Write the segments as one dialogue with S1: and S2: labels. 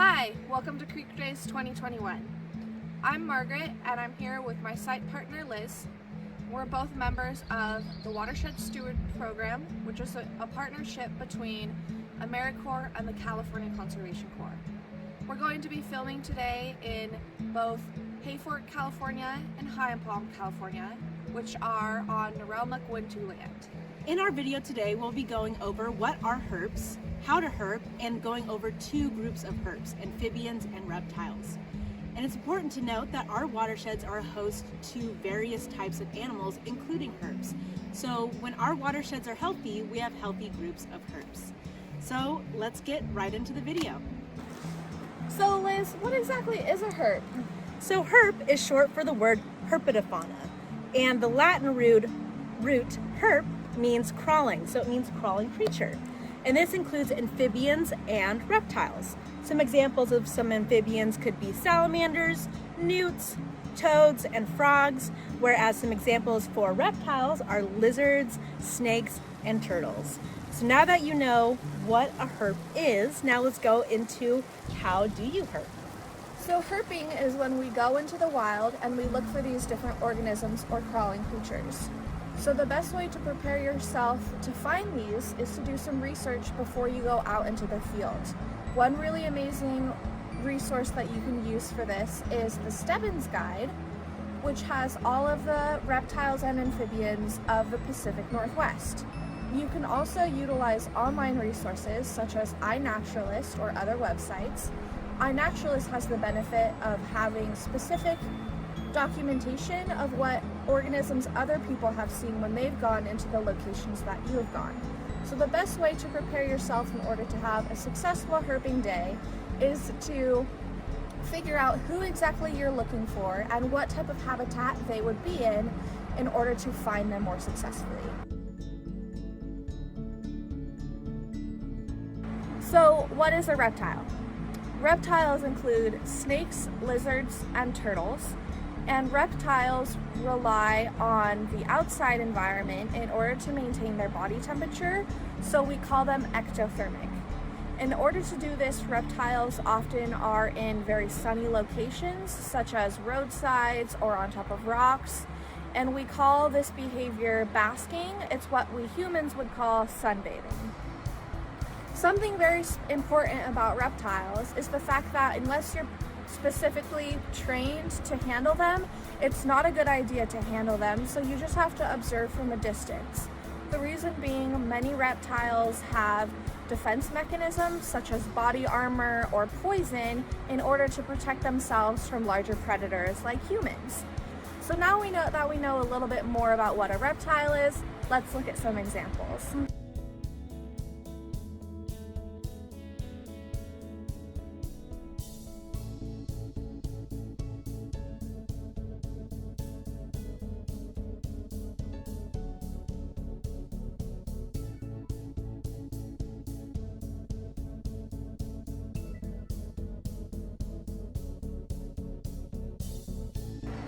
S1: Hi, welcome to Creek Days 2021. I'm Margaret and I'm here with my site partner Liz. We're both members of the Watershed Steward program, which is a partnership between AmeriCorps and the California Conservation Corps. We're going to be filming today in both Hayfork, California and High Palm, California, which are on Narelmak-Wintu land.
S2: In our video today, we'll be going over what are herps, how to herp, and going over two groups of herps, amphibians and reptiles. And it's important to note that our watersheds are a host to various types of animals, including herps. So when our watersheds are healthy, we have healthy groups of herps. So let's get right into the video.
S1: So Liz, what exactly is a herp?
S2: So herp is short for the word herpetofauna, and the Latin root herp means crawling, so it means crawling creature. And this includes amphibians and reptiles. Some examples of some amphibians could be salamanders, newts, toads, and frogs, whereas some examples for reptiles are lizards, snakes, and turtles. So now that you know what a herp is, now let's go into how do you herp.
S1: So herping is when we go into the wild and we look for these different organisms or crawling creatures. So the best way to prepare yourself to find these is to do some research before you go out into the field. One really amazing resource that you can use for this is the Stebbins Guide, which has all of the reptiles and amphibians of the Pacific Northwest. You can also utilize online resources such as iNaturalist or other websites. iNaturalist has the benefit of having specific documentation of what organisms other people have seen when they've gone into the locations that you have gone. So the best way to prepare yourself in order to have a successful herping day is to figure out who exactly you're looking for and what type of habitat they would be in order to find them more successfully. So what is a reptile? Reptiles include snakes, lizards, and turtles. And reptiles rely on the outside environment in order to maintain their body temperature, so we call them ectothermic. In order to do this, reptiles often are in very sunny locations, such as roadsides or on top of rocks, and we call this behavior basking. It's what we humans would call sunbathing. Something very important about reptiles is the fact that unless you're specifically trained to handle them, it's not a good idea to handle them, so you just have to observe from a distance. The reason being, many reptiles have defense mechanisms such as body armor or poison in order to protect themselves from larger predators like humans. So now we know a little bit more about what a reptile is, let's look at some examples.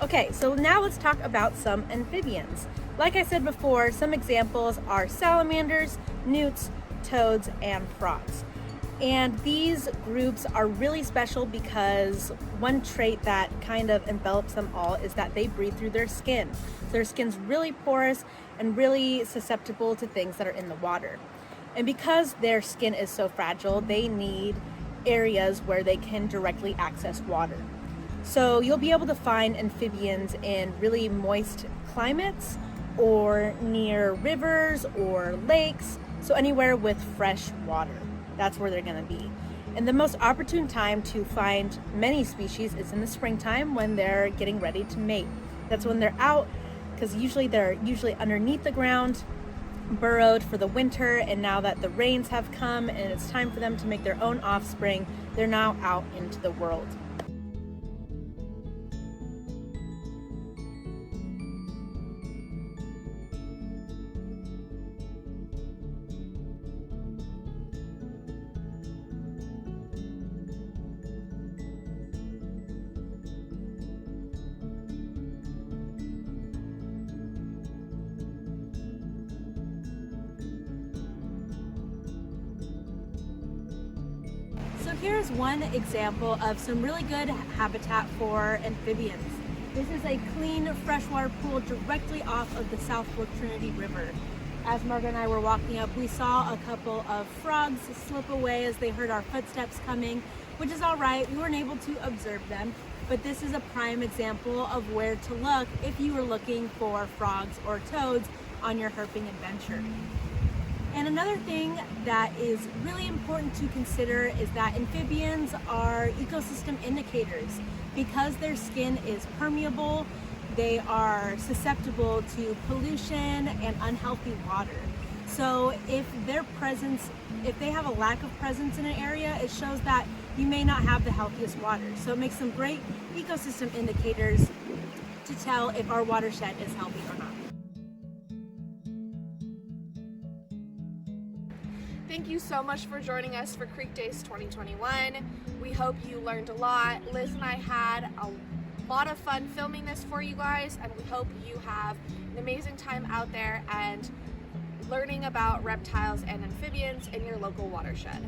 S2: Okay, so now let's talk about some amphibians. Like I said before, some examples are salamanders, newts, toads, and frogs. And these groups are really special because one trait that kind of envelops them all is that they breathe through their skin. So their skin's really porous and really susceptible to things that are in the water. And because their skin is so fragile, they need areas where they can directly access water. So you'll be able to find amphibians in really moist climates or near rivers or lakes, so anywhere with fresh water. That's where they're going to be. And the most opportune time to find many species is in the springtime when they're getting ready to mate. That's when they're out, because they're usually underneath the ground, burrowed for the winter, and now that the rains have come and it's time for them to make their own offspring, they're now out into the world. here's one example of some really good habitat for amphibians. This is a clean freshwater pool directly off of the South Fork Trinity River. As Margaret and I were walking up, we saw a couple of frogs slip away as they heard our footsteps coming, which is all right. We weren't able to observe them, but this is a prime example of where to look if you were looking for frogs or toads on your herping adventure. And another thing that is really important to consider is that amphibians are ecosystem indicators. Because their skin is permeable, they are susceptible to pollution and unhealthy water. So if they have a lack of presence in an area, it shows that you may not have the healthiest water. So it makes them great ecosystem indicators to tell if our watershed is healthy or not.
S1: Thank you so much for joining us for Creek Days 2021. We hope you learned a lot. Liz and I had a lot of fun filming this for you guys, and we hope you have an amazing time out there and learning about reptiles and amphibians in your local watershed.